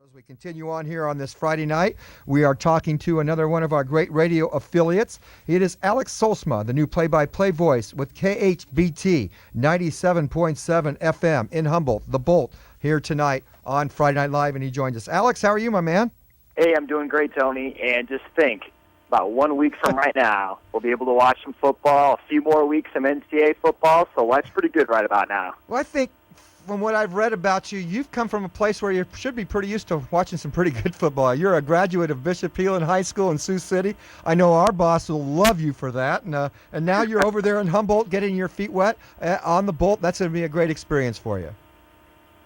As we continue on here on this Friday night, we are talking to another one of our great radio affiliates. It is Alex Solsma, the new play-by-play voice with KHBT 97.7 FM in Humboldt, The Bolt, here tonight on Friday Night Live, and he joins us. Alex, how are you, my man? Hey, I'm doing great, Tony, and just think, about 1 week from right now, we'll be able to watch some football, a few more weeks some NCAA football, so life's pretty good right about now. Well, I think from what I've read about you, you've come from a place where you should be pretty used to watching some pretty good football. You're a graduate of Bishop Elin High School in Sioux City. I know our boss will love you for that. And now you're over there in Humboldt getting your feet wet on the Bolt. That's going to be a great experience for you.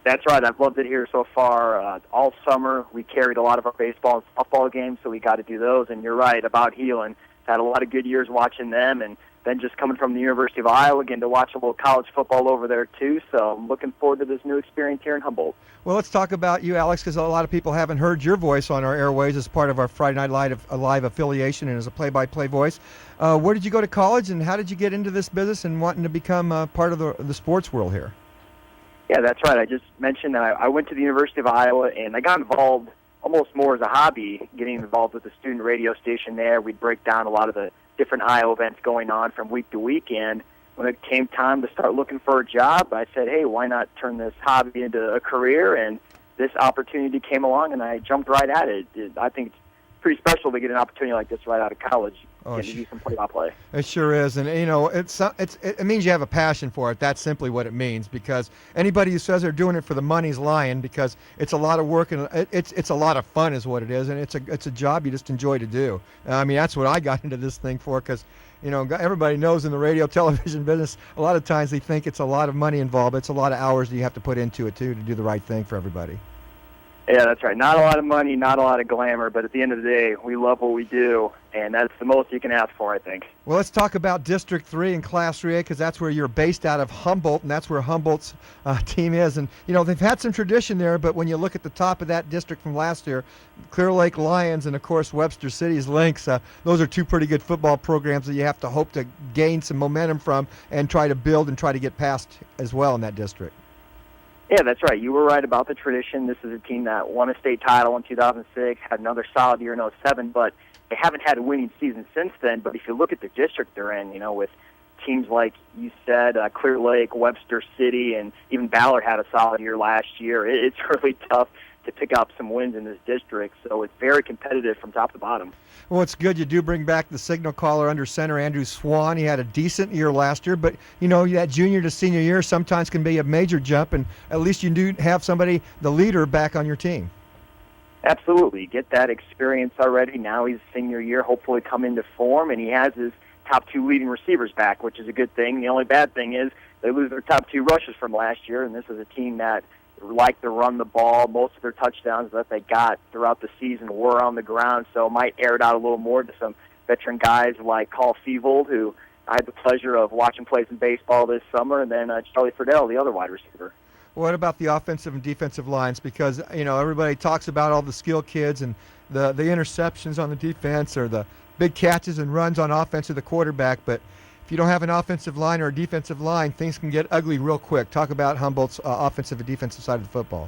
That's right. I've loved it here so far. All summer, we carried a lot of our baseball and softball games, so we got to do those. And you're right about Elin. Had a lot of good years watching them, and then just coming from the University of Iowa again to watch a little college football over there too. So I'm looking forward to this new experience here in Humboldt. Well, let's talk about you, Alex, because a lot of people haven't heard your voice on our airways as part of our Friday Night Live affiliation and as a play-by-play voice. Where did you go to college, and how did you get into this business and wanting to become part of the sports world here? Yeah, that's right. I just mentioned that I went to the University of Iowa, and I got involved almost more as a hobby, getting involved with the student radio station there. We'd break down a lot of the different Iowa events going on from week to week, and when it came time to start looking for a job, I said, hey, why not turn this hobby into a career? And this opportunity came along, and I jumped right at it. I think it's pretty special to get an opportunity like this right out of college. To do some play-by-play. It sure is, and it means you have a passion for it. That's simply what it means. Because anybody who says they're doing it for the money's lying. Because it's a lot of work and it's a lot of fun, is what it is, and it's a job you just enjoy to do. I mean, that's what I got into this thing for. Because everybody knows in the radio television business, a lot of times they think it's a lot of money involved. But it's a lot of hours that you have to put into it too to do the right thing for everybody. Yeah, that's right. Not a lot of money, not a lot of glamour, but at the end of the day, we love what we do, and that's the most you can ask for, I think. Well, let's talk about District 3 and Class 3A, because that's where you're based out of Humboldt, and that's where Humboldt's team is. And, they've had some tradition there, but when you look at the top of that district from last year, Clear Lake Lions and, of course, Webster City's Lynx, those are two pretty good football programs that you have to hope to gain some momentum from and try to build and try to get past as well in that district. Yeah, that's right. You were right about the tradition. This is a team that won a state title in 2006, had another solid year in 2007, but they haven't had a winning season since then. But if you look at the district they're in, with teams like you said, Clear Lake, Webster City, and even Ballard had a solid year last year, it's really tough to pick up some wins in this district. So it's very competitive from top to bottom. Well, it's good you do bring back the signal caller under center, Andrew Swan. He had a decent year last year, but, that junior to senior year sometimes can be a major jump, and at least you do have somebody, the leader, back on your team. Absolutely. Get that experience already. Now he's senior year, hopefully come into form, and he has his top two leading receivers back, which is a good thing. The only bad thing is they lose their top two rushers from last year, and this is a team that like to run the ball. Most of their touchdowns that they got throughout the season were on the ground, so might air it out a little more to some veteran guys like Carl Fevold, who I had the pleasure of watching play some baseball this summer, and then Charlie Friedel, the other wide receiver. What about the offensive and defensive lines? Because, everybody talks about all the skill kids and the interceptions on the defense or the big catches and runs on offense of the quarterback, but if you don't have an offensive line or a defensive line, things can get ugly real quick. Talk about Humboldt's offensive and defensive side of the football.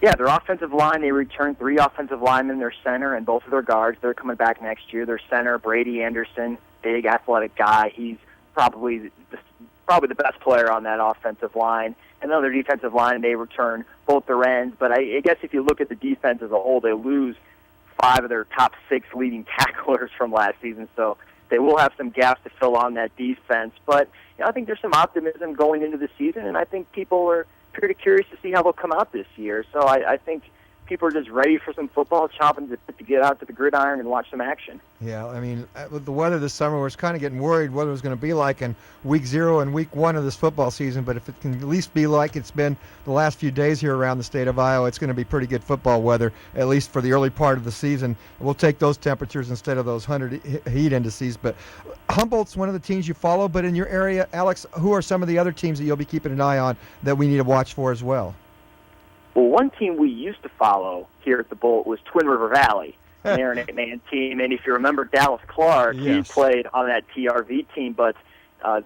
Yeah, their offensive line, they returned 3 offensive linemen, their center, and both of their guards. They're coming back next year. Their center, Brady Anderson, big athletic guy. He's probably the best player on that offensive line. And then their defensive line, they return both their ends. But I guess if you look at the defense as a whole, they lose 5 of their top 6 leading tacklers from last season. So they will have some gaps to fill on that defense. But I think there's some optimism going into the season, and I think people are pretty curious to see how they'll come out this year. So I think people are just ready for some football, chomping to get out to the gridiron and watch some action. Yeah, I mean, with the weather this summer, we're kind of getting worried what it was going to be like in week 0 and week 1 of this football season. But if it can at least be like it's been the last few days here around the state of Iowa, it's going to be pretty good football weather, at least for the early part of the season. We'll take those temperatures instead of those 100 heat indices. But Humboldt's one of the teams you follow. But in your area, Alex, who are some of the other teams that you'll be keeping an eye on that we need to watch for as well? Well, one team we used to follow here at the Bolt was Twin River Valley. They're an 8-man team, and if you remember Dallas Clark, yes, he played on that TRV team, but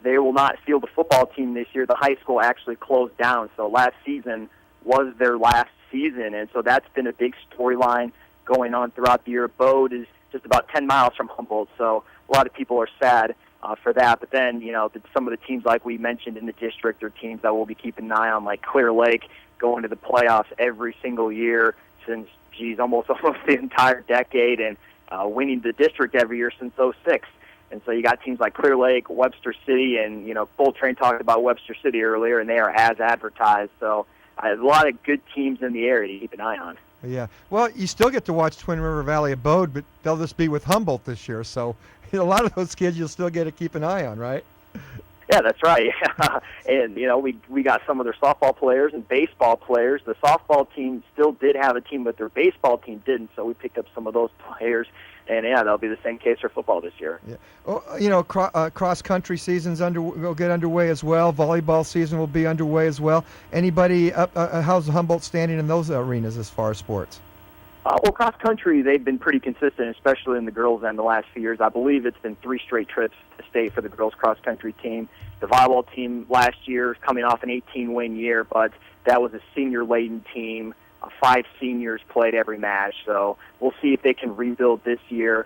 they will not field the football team this year. The high school actually closed down, so last season was their last season, and so that's been a big storyline going on throughout the year. Bode is just about 10 miles from Humboldt, so a lot of people are sad for that. But then, some of the teams like we mentioned in the district are teams that we'll be keeping an eye on, like Clear Lake, going to the playoffs every single year since, almost the entire decade, and winning the district every year since '06. And so you got teams like Clear Lake, Webster City, and, Full Train talked about Webster City earlier, and they are as advertised. So a lot of good teams in the area to keep an eye on. Yeah. Well, you still get to watch Twin River Valley Abode, but they'll just be with Humboldt this year. So a lot of those kids you'll still get to keep an eye on, right? Yeah, that's right. And, we got some of their softball players and baseball players. The softball team still did have a team, but their baseball team didn't, so we picked up some of those players. And, yeah, that'll be the same case for football this year. Yeah. Oh, cross-country season's will get underway as well. Volleyball season will be underway as well. Anybody, how's Humboldt standing in those arenas as far as sports? Well, cross-country, they've been pretty consistent, especially in the girls' end the last few years. I believe it's been 3 straight trips to state for the girls' cross-country team. The volleyball team last year is coming off an 18-win year, but that was a senior-laden team. 5 seniors played every match, so we'll see if they can rebuild this year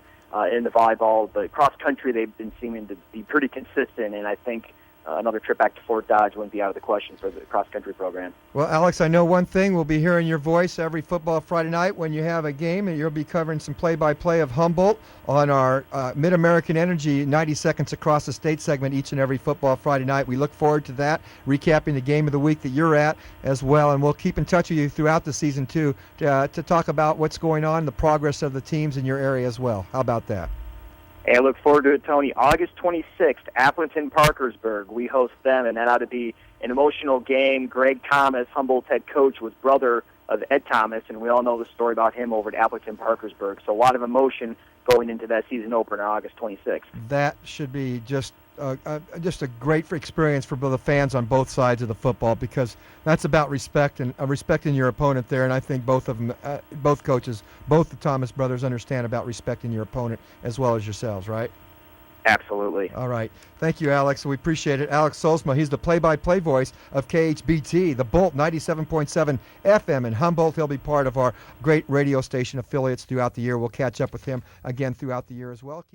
in the volleyball. But cross-country, they've been seeming to be pretty consistent, and I think another trip back to Fort Dodge wouldn't be out of the question for the cross-country program. Well, Alex, I know one thing. We'll be hearing your voice every football Friday night when you have a game, and you'll be covering some play-by-play of Humboldt on our Mid-American Energy 90 Seconds Across the State segment each and every football Friday night. We look forward to that, recapping the game of the week that you're at as well, and we'll keep in touch with you throughout the season, too, to talk about what's going on, the progress of the teams in your area as well. How about that? Hey, I look forward to it, Tony. August 26th, Appleton-Parkersburg. We host them, and that ought to be an emotional game. Greg Thomas, Humboldt's head coach, was brother of Ed Thomas, and we all know the story about him over at Appleton-Parkersburg. So a lot of emotion going into that season opener August 26th. That should be just a great experience for the fans on both sides of the football, because that's about respect and respecting your opponent there. And I think both of them, both coaches, both the Thomas brothers understand about respecting your opponent as well as yourselves, right? Absolutely. All right. Thank you, Alex. We appreciate it. Alex Solsma, he's the play-by-play voice of KHBT, the Bolt 97.7 FM in Humboldt. He'll be part of our great radio station affiliates throughout the year. We'll catch up with him again throughout the year as well.